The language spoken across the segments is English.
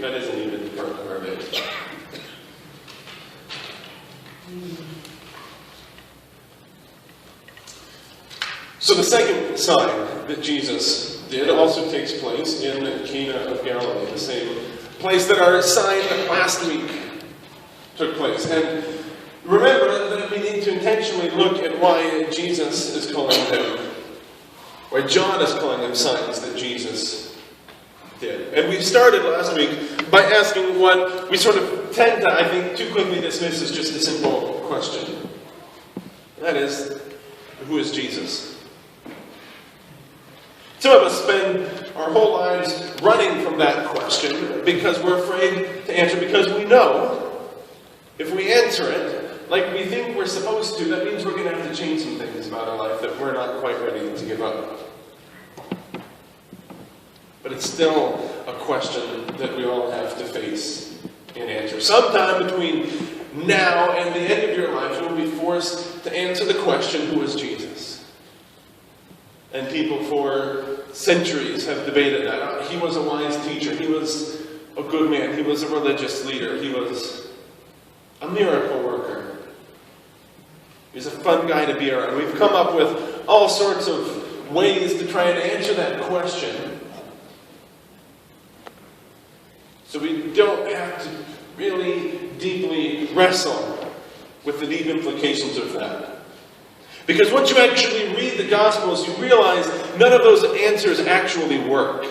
That isn't even part of our day. So the second sign that Jesus did also takes place in Cana of Galilee, the same place that our sign last week took place. And remember that we need to intentionally look at why Jesus is calling them, why John is calling them signs that Jesus did. And we started last week by asking what we sort of tend to, I think, too quickly dismiss as just a simple question. That is, who is Jesus? Some of us spend our whole lives running from that question because we're afraid to answer, because we know if we answer it like we think we're supposed to, that means we're going to have to change some things about our life that we're not quite ready to give up. But it's still a question that we all have to face and answer. Sometime between now and the end of your life, you'll be forced to answer the question, who is Jesus? And people for centuries have debated that. He was a wise teacher. He was a good man. He was a religious leader. He was a miracle worker. He was a fun guy to be around. We've come up with all sorts of ways to try and answer that question, so we don't have to really deeply wrestle with the deep implications of that. Because once you actually read the Gospels, you realize none of those answers actually work.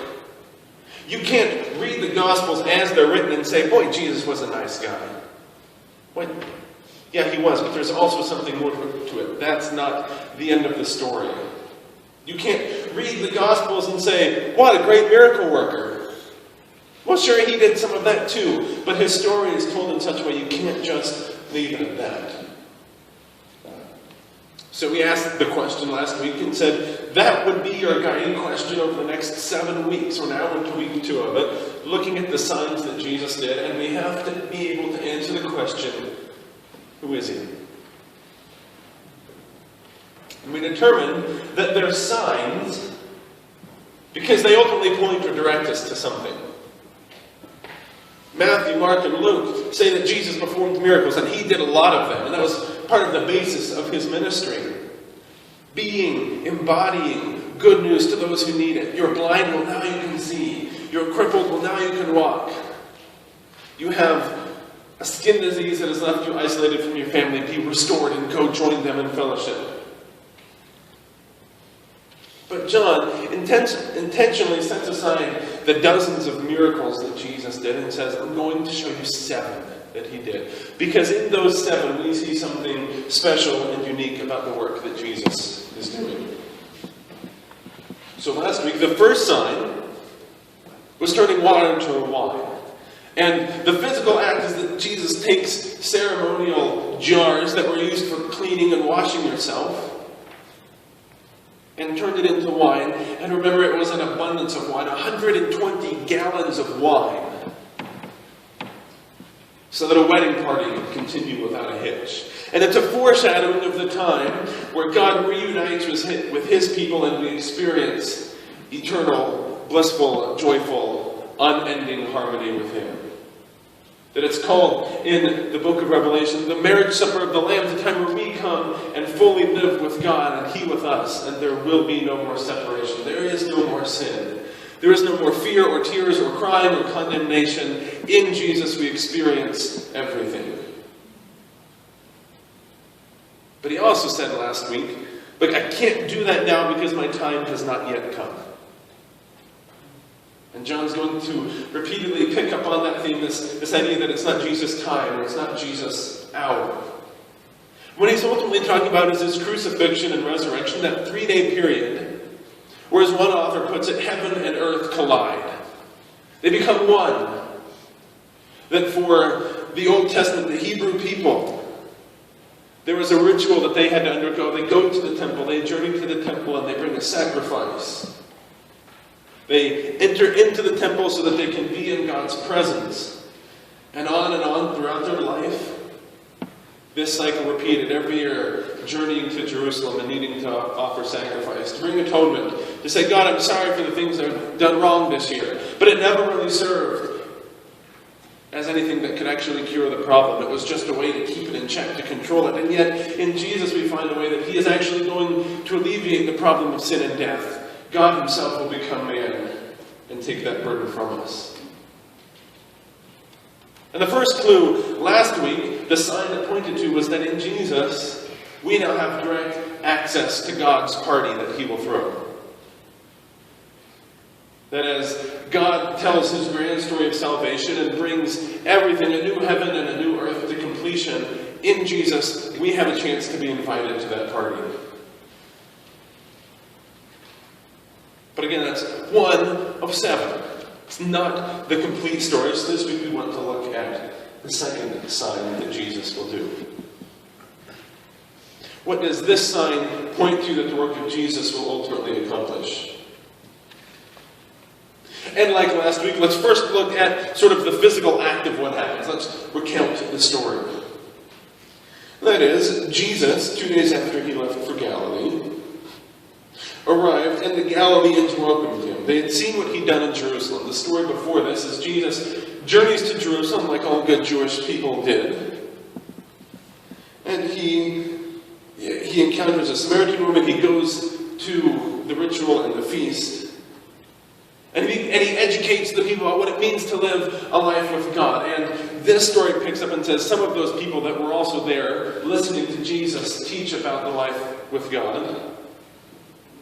You can't read the Gospels as they're written and say, boy, Jesus was a nice guy. What? Yeah, he was, but there's also something more to it. That's not the end of the story. You can't read the Gospels and say, what a great miracle worker. Well, sure, he did some of that too, but his story is told in such a way you can't just leave it at that. So we asked the question last week and said that would be your guiding question over the next 7 weeks. We're now into week 2 of it, looking at the signs that Jesus did, and we have to be able to answer the question, who is he? And we determined that they're signs because they ultimately point or direct us to something. Matthew, Mark, and Luke say that Jesus performed miracles, and he did a lot of them, and that was part of the basis of his ministry. Embodying good news to those who need it. You're blind, well now you can see. You're crippled, well now you can walk. You have a skin disease that has left you isolated from your family. Be restored and go join them in fellowship. But John intentionally sets aside the dozens of miracles that Jesus did and says, I'm going to show you 7 that he did. Because in those 7, we see something special and unique about the work that Jesus is doing. So last week, the first sign was turning water into wine. And the physical act is that Jesus takes ceremonial jars that were used for cleaning and washing yourself and turned it into wine. And remember, it was an abundance of wine, 120 gallons of wine, so that a wedding party could continue without a hitch. And it's a foreshadowing of the time where God reunites with his people and we experience eternal, blissful, joyful, unending harmony with him. That it's called in the book of Revelation, the marriage supper of the Lamb, the time where we come and fully live with God and he with us, and there will be no more separation. There is no more sin. There is no more fear or tears or crime or condemnation. In Jesus we experience everything. But he also said last week, but I can't do that now because my time has not yet come. And John's going to repeatedly pick up on that theme, this idea that it's not Jesus' time or it's not Jesus' hour. What he's ultimately talking about is his crucifixion and resurrection, that 3-day period, where as one author puts it, heaven and earth collide. They become one. That for the Old Testament, the Hebrew people, there was a ritual that they had to undergo. They go to the temple, they journey to the temple, and they bring a sacrifice. They enter into the temple so that they can be in God's presence. And on throughout their life, this cycle repeated every year, journeying to Jerusalem and needing to offer sacrifice, to bring atonement, to say, God, I'm sorry for the things I've done wrong this year. But it never really served as anything that could actually cure the problem. It was just a way to keep it in check, to control it. And yet, in Jesus, we find a way that he is actually going to alleviate the problem of sin and death. God himself will become man and take that burden from us. And the first clue last week, the sign that pointed to, was that in Jesus, we now have direct access to God's party that he will throw. That as God tells his grand story of salvation and brings everything, a new heaven and a new earth, to completion, in Jesus, we have a chance to be invited to that party. But again, that's one of 7. It's not the complete story. So this week we want to look at the second sign that Jesus will do. What does this sign point to that the work of Jesus will ultimately accomplish? And like last week, let's first look at sort of the physical act of what happens. Let's recount the story. That is, Jesus, 2 days after he left for Galilee, arrived, and the Galileans welcomed him. They had seen what he'd done in Jerusalem. The story before this is Jesus journeys to Jerusalem like all good Jewish people did. And he encounters a Samaritan woman. He goes to the ritual and the feast. And he educates the people about what it means to live a life with God. And this story picks up and says some of those people that were also there listening to Jesus teach about the life with God,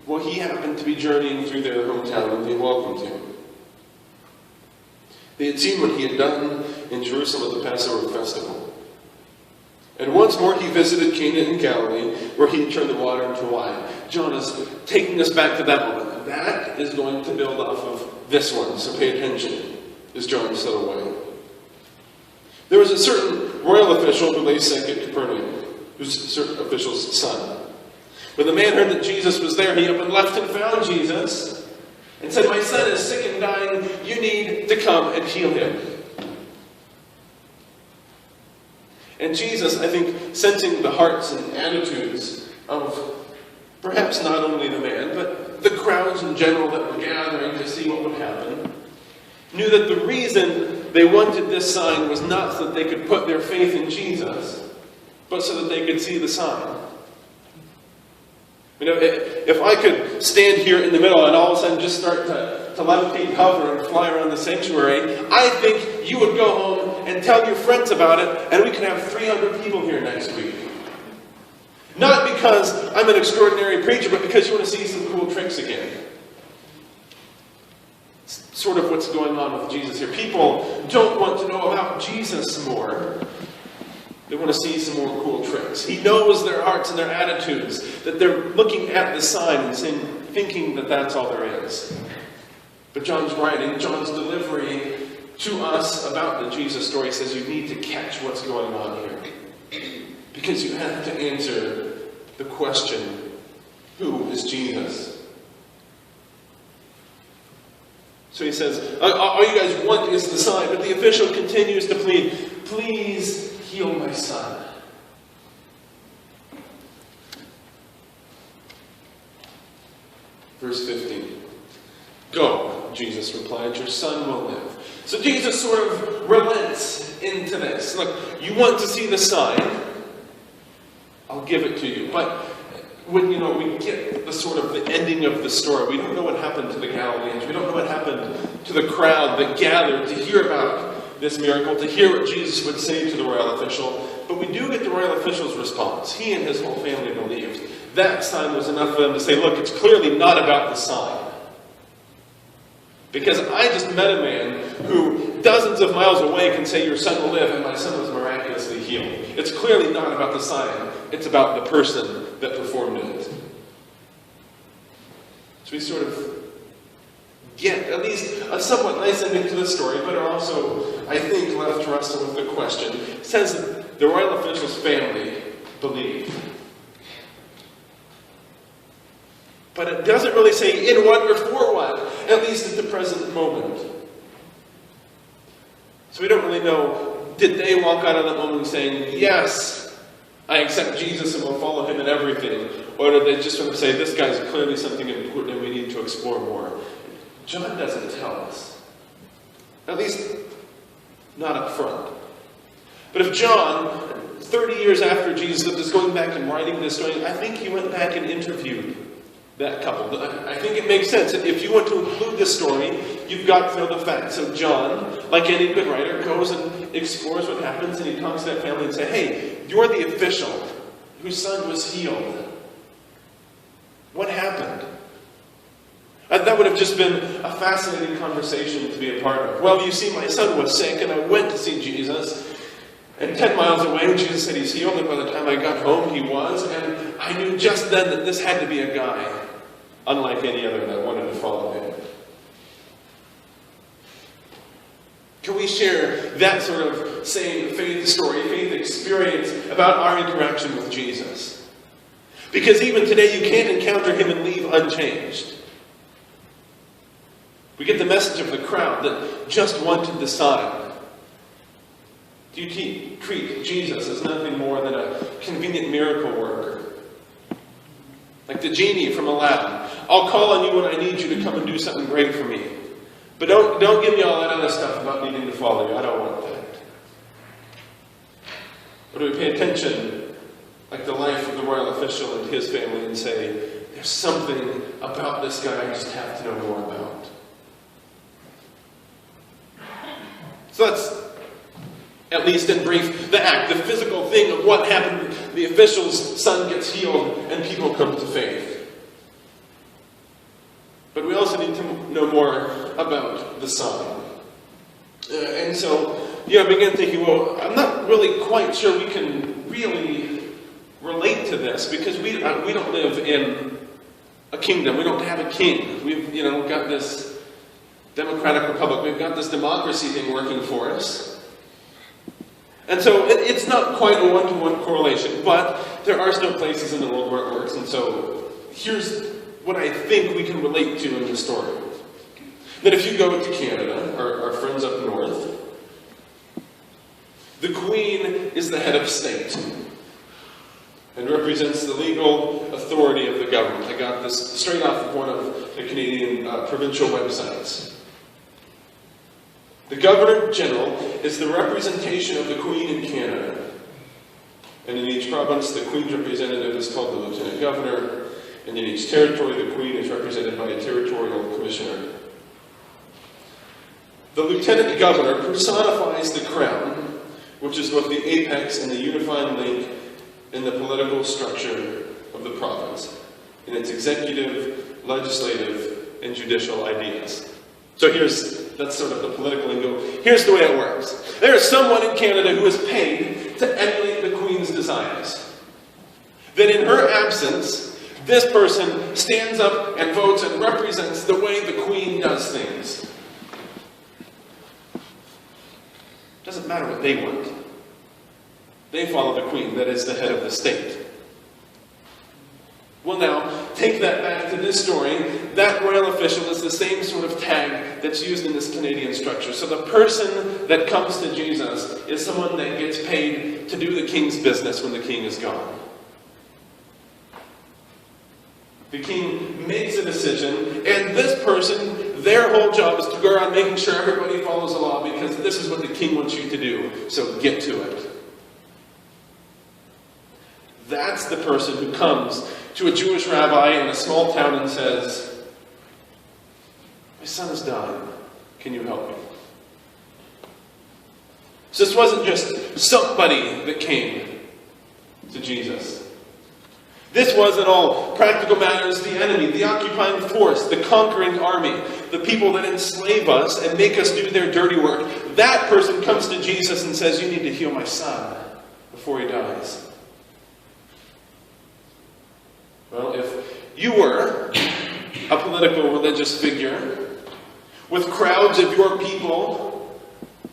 well, he happened to be journeying through their hometown and they welcomed him. They had seen what he had done in Jerusalem at the Passover festival. And once more he visited Cana in Galilee, where he had turned the water into wine. John is taking us back to that moment. That is going to build off of this one, so pay attention as John said away. There was a certain royal official who lay sick at Capernaum, who's a certain official's son. When the man heard that Jesus was there, he up and left and found Jesus and said, "My son is sick and dying. You need to come and heal him." And Jesus, I think, sensing the hearts and attitudes of perhaps not only the man, but the crowds in general that were gathering to see what would happen, knew that the reason they wanted this sign was not so that they could put their faith in Jesus, but so that they could see the sign. You know, if I could stand here in the middle and all of a sudden just start to levitate, hover, and fly around the sanctuary, I think you would go home and tell your friends about it, and we could have 300 people here next week. Not because I'm an extraordinary preacher, but because you want to see some cool tricks again. It's sort of what's going on with Jesus here. People don't want to know about Jesus more. They want to see some more cool tricks. He knows their hearts and their attitudes, that they're looking at the sign and thinking that that's all there is. But John's writing, John's delivery to us about the Jesus story says you need to catch what's going on here. Because you have to answer the question, who is Jesus? So he says, all you guys want is the sign, but the official continues to plead, "Please heal my son." Verse 15. "Go," Jesus replied, "your son will live." So Jesus sort of relents into this. Look, you want to see the sign? I'll give it to you. But when we get the sort of the ending of the story, we don't know what happened to the Galileans. We don't know what happened to the crowd that gathered to hear about this miracle, to hear what Jesus would say to the royal official. But we do get the royal official's response. He and his whole family believed. That sign was enough for them to say, look, it's clearly not about the sign. Because I just met a man who dozens of miles away can say, your son will live, and my son was miraculously healed. It's clearly not about the sign. It's about the person that performed it. So we sort of get at least a somewhat nice ending to the story, but are also, I think, left to wrestle with the question. It says that the royal official's family believed. But it doesn't really say in what or for what, at least at the present moment. So we don't really know, did they walk out of that moment saying, yes, I accept Jesus and will follow him in everything? Or did they just sort of say, this guy's clearly something important and we need to explore more? John doesn't tell us. At least not up front. But if John, 30 years after Jesus lived, is going back and writing this story, I think he went back and interviewed that couple. I think it makes sense. If you want to include this story, you've got to know the facts. So John, like any good writer, goes and explores what happens, and he talks to that family and says, hey, you're the official whose son was healed. What happened? That would have just been a fascinating conversation to be a part of. Well, you see, my son was sick, and I went to see Jesus. And 10 miles away, Jesus said he's healed, and by the time I got home, he was. And I knew just then that this had to be a guy, unlike any other that wanted to follow him. Can we share that sort of same faith story, faith experience about our interaction with Jesus? Because even today, you can't encounter him and leave unchanged. We get the message of the crowd that just wanted the sign. Do you treat Jesus as nothing more than a convenient miracle worker? Like the genie from Aladdin. I'll call on you when I need you to come and do something great for me. But don't give me all that other stuff about needing to follow you. I don't want that. Or do we pay attention, like the life of the royal official and his family, and say, there's something about this guy I just have to know more about? So that's, at least in brief, the act, the physical thing of what happened. The official's son gets healed and people come to faith. But we also need to know more about the sign. And so, I began thinking, well, I'm not really quite sure we can really relate to this because we don't live in a kingdom. We don't have a king. We've got this democratic republic. We've got this democracy thing working for us. And so it's not quite a one-to-one correlation, but there are still places in the world where it works. And so here's what I think we can relate to in the story. That if you go to Canada, our friends up north, the Queen is the head of state and represents the legal authority of the government. I got this straight off of one of the Canadian provincial websites. The Governor General is the representation of the Queen in Canada. And in each province, the Queen's representative is called the Lieutenant Governor. And in each territory, the Queen is represented by a territorial commissioner. The Lieutenant Governor personifies the crown, which is both the apex and the unifying link in the political structure of the province, in its executive, legislative, and judicial ideas. So that's sort of the political lingo. Here's the way it works. There is someone in Canada who is paid to emulate the Queen's desires. Then in her absence, this person stands up and votes and represents the way the Queen does things. Doesn't matter what they want. They follow the Queen, that is the head of the state. Well now, take that back to this story. That royal official is the same sort of tag that's used in this Canadian structure. So the person that comes to Jesus is someone that gets paid to do the king's business when the king is gone. The king makes a decision, and this person, their whole job is to go around making sure everybody follows the law because this is what the king wants you to do. So get to it. That's the person who comes to a Jewish rabbi in a small town and says, my son is dying. Can you help me? So this wasn't just somebody that came to Jesus. This was in all practical matters the enemy, the occupying force, the conquering army, the people that enslave us and make us do their dirty work. That person comes to Jesus and says, you need to heal my son before he dies. Well, if you were a political religious figure with crowds of your people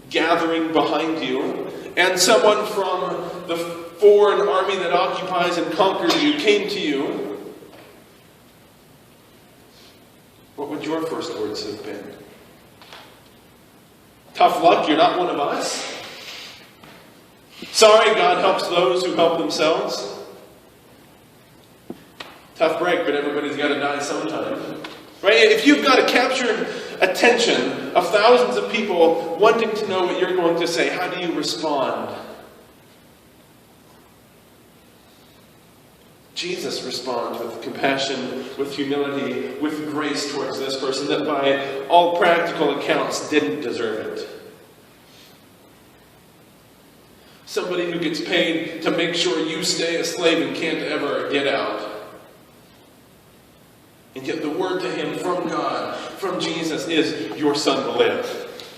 gathering behind you, and someone from the foreign army that occupies and conquers you came to you, what would your first words have been? Tough luck, you're not one of us? Sorry, God helps those who help themselves? Tough break, but everybody's got to die sometime. Right? If you've got to capture attention of thousands of people wanting to know what you're going to say. How do you respond? Jesus responds with compassion, with humility, with grace towards this person that by all practical accounts didn't deserve it. Somebody who gets paid to make sure you stay a slave and can't ever get out. And yet the word to him from God, from Jesus, is, your son will live.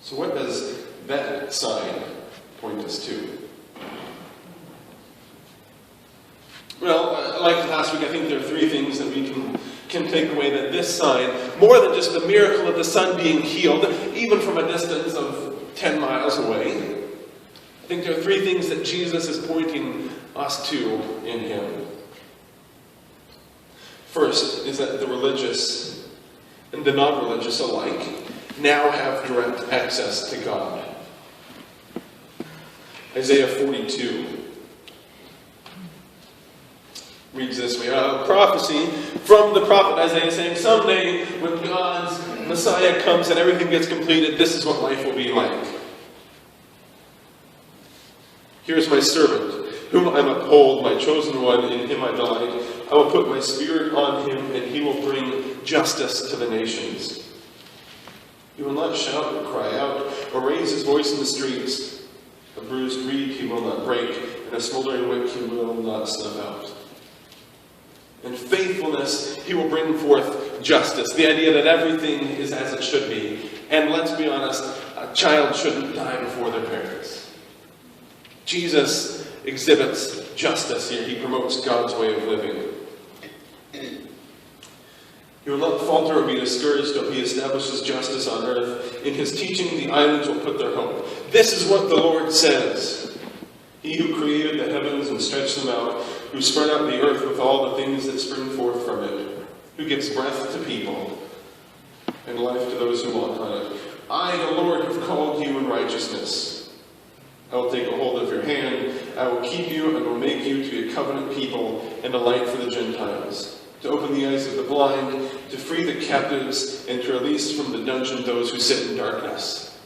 So what does that sign point us to? Well, like last week, I think there are three things that we can take away that this sign, more than just the miracle of the son being healed, even from a distance of 10 miles away, I think there are three things that Jesus is pointing us to in him. First is that the religious and the non-religious alike now have direct access to God. Isaiah 42 reads this way. A prophecy from the prophet Isaiah saying, someday when God's Messiah comes and everything gets completed, this is what life will be like. Here's my servant, whom I uphold, my chosen one, in him I delight. I will put my spirit on him, and he will bring justice to the nations. He will not shout or cry out, or raise his voice in the streets. A bruised reed he will not break, and a smoldering wick he will not snuff out. In faithfulness, he will bring forth justice. The idea that everything is as it should be. And let's be honest, a child shouldn't die before their parents. Jesus exhibits justice here. He promotes God's way of living. He will not falter or be discouraged till he establishes justice on earth. In his teaching, the islands will put their hope. This is what the Lord says. He who created the heavens and stretched them out, who spread out the earth with all the things that spring forth from it, who gives breath to people and life to those who walk on it. I, the Lord, have called you in righteousness. I will take a hold of your hand. I will keep you and will make you to be a covenant people and a light for the Gentiles, to open the eyes of the blind, to free the captives, and to release from the dungeon those who sit in darkness.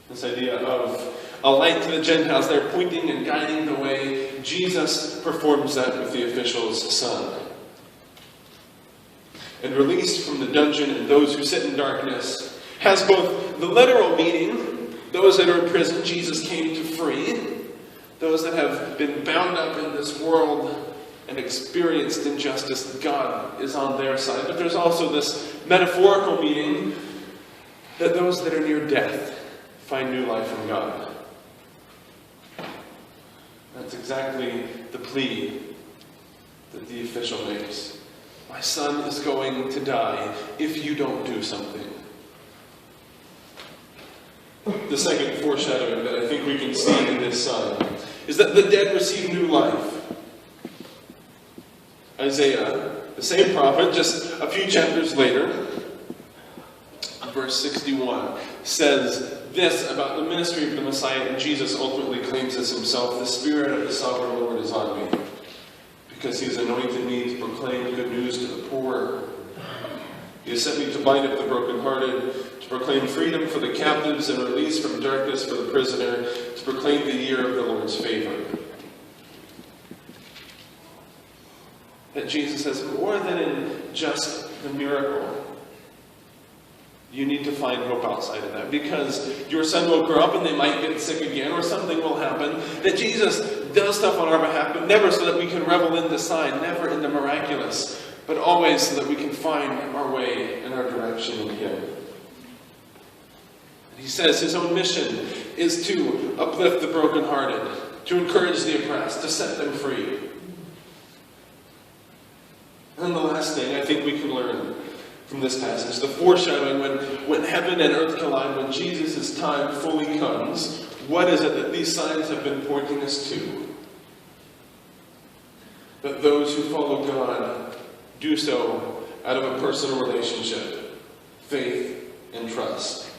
This idea of a light to the Gentiles, they're pointing and guiding the way. Jesus performs that with the official's son. And released from the dungeon and those who sit in darkness has both the literal meaning, those that are in prison Jesus came to free, those that have been bound up in this world and experienced injustice, God is on their side. But there's also this metaphorical meaning that those that are near death find new life in God. That's exactly the plea that the official makes. My son is going to die if you don't do something. The second foreshadowing that I think we can see in this sign is that the dead receive new life. Isaiah, the same prophet, just a few chapters later, verse 61, says this about the ministry of the Messiah, and Jesus ultimately claims as himself, the Spirit of the Sovereign Lord is on me, because he has anointed me to proclaim good news to the poor. He has sent me to bind up the brokenhearted, to proclaim freedom for the captives and release from darkness for the prisoner, to proclaim the year of the Lord's favor. That Jesus says, more than in just the miracle, you need to find hope outside of that, because your son will grow up and they might get sick again, or something will happen. That Jesus does stuff on our behalf, but never so that we can revel in the sign, never in the miraculous, but always so that we can find our way and our direction in him. And he says his own mission is to uplift the brokenhearted, to encourage the oppressed, to set them free. And the last thing I think we can learn from this passage, the foreshadowing, when heaven and earth collide, when Jesus' time fully comes, what is it that these signs have been pointing us to? That those who follow God do so out of a personal relationship, faith, and trust.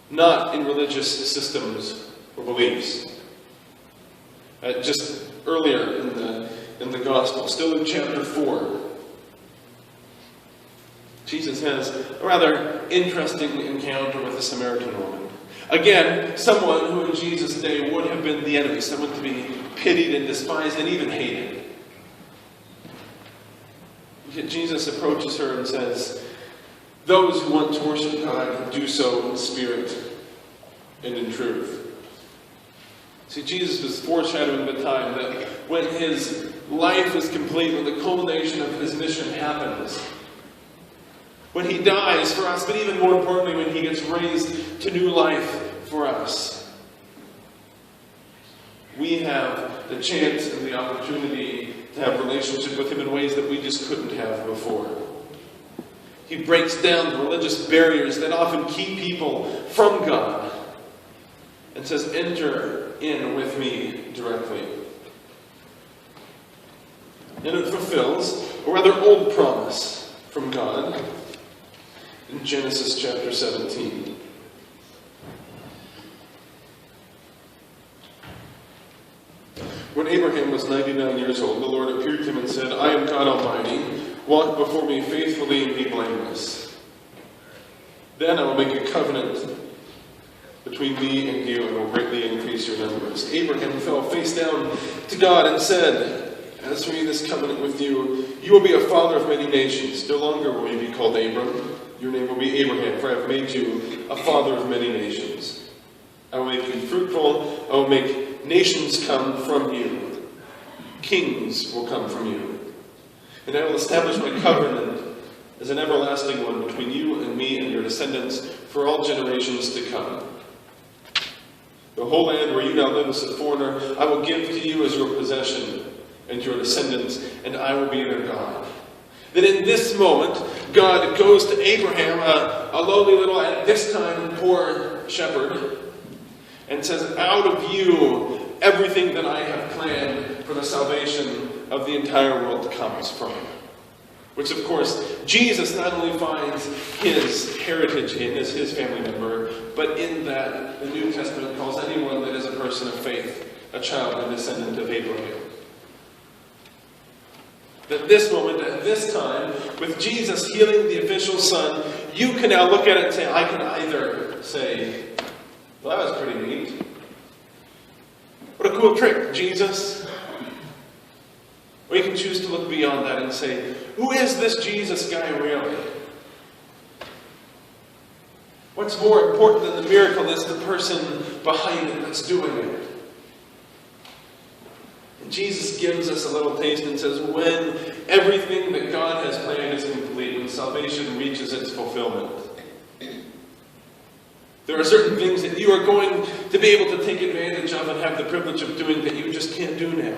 Not in religious systems or beliefs. Just earlier in the in the Gospel, still in chapter 4. Jesus has a rather interesting encounter with a Samaritan woman. Again, someone who in Jesus' day would have been the enemy, someone to be pitied and despised and even hated. Yet Jesus approaches her and says, those who want to worship God do so in spirit and in truth. See, Jesus was foreshadowing the time that when his life is complete, when the culmination of his mission happens, when he dies for us, but even more importantly, when he gets raised to new life for us, we have the chance and the opportunity to have a relationship with him in ways that we just couldn't have before. He breaks down the religious barriers that often keep people from God and says, enter in with me directly. And it fulfills a rather old promise from God in Genesis chapter 17. When Abraham was 99 years old, the Lord appeared to him and said, I am God Almighty. Walk before me faithfully and be blameless. Then I will make a covenant between me and you and will greatly increase your numbers. Abraham fell face down to God and said, as for me, this covenant with you, you will be a father of many nations. No longer will you be called Abram. Your name will be Abraham, for I have made you a father of many nations. I will make you fruitful. I will make nations come from you. Kings will come from you. And I will establish my covenant as an everlasting one between you and me and your descendants for all generations to come. The whole land where you now live as a foreigner, I will give to you as your possession and your descendants, and I will be their God. That in this moment, God goes to Abraham, a lowly little, at this time, poor shepherd, and says, out of you, everything that I have planned for the salvation of the entire world comes from. Which, of course, Jesus not only finds his heritage in as his family member, but in that the New Testament calls anyone that is a person of faith a child and descendant of Abraham. That this moment, at this time, with Jesus healing the official son, you can now look at it and say, I can either say, well, that was pretty neat. What a cool trick, Jesus. Or you can choose to look beyond that and say, who is this Jesus guy really? What's more important than the miracle is the person behind it that's doing it. And Jesus gives us a little taste and says, when everything that God has planned is complete, when salvation reaches its fulfillment, there are certain things that you are going to be able to take advantage of and have the privilege of doing that you just can't do now.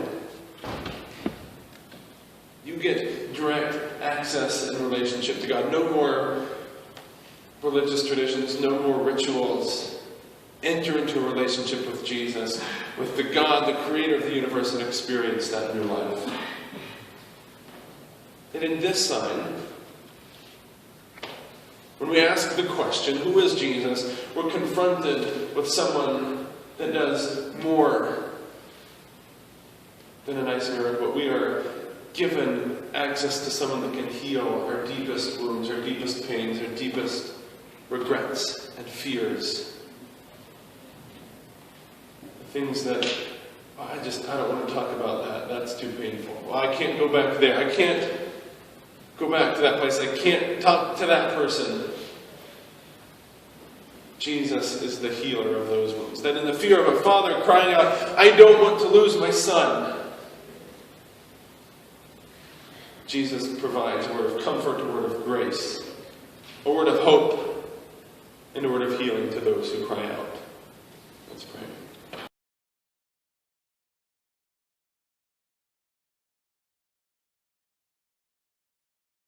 You get direct access and relationship to God. No more religious traditions, no more rituals. Enter into a relationship with Jesus, with the God, the creator of the universe, and experience that in your life. And in this sign, when we ask the question, who is Jesus, we're confronted with someone that does more than a nice miracle. We are given access to someone that can heal our deepest wounds, our deepest pains, our deepest regrets and fears. Things that, I don't want to talk about that. That's too painful. Well, I can't go back there. I can't go back to that place. I can't talk to that person. Jesus is the healer of those wounds. That in the fear of a father crying out, I don't want to lose my son, Jesus provides a word of comfort, a word of grace, a word of hope, and a word of healing to those who cry out. Let's pray.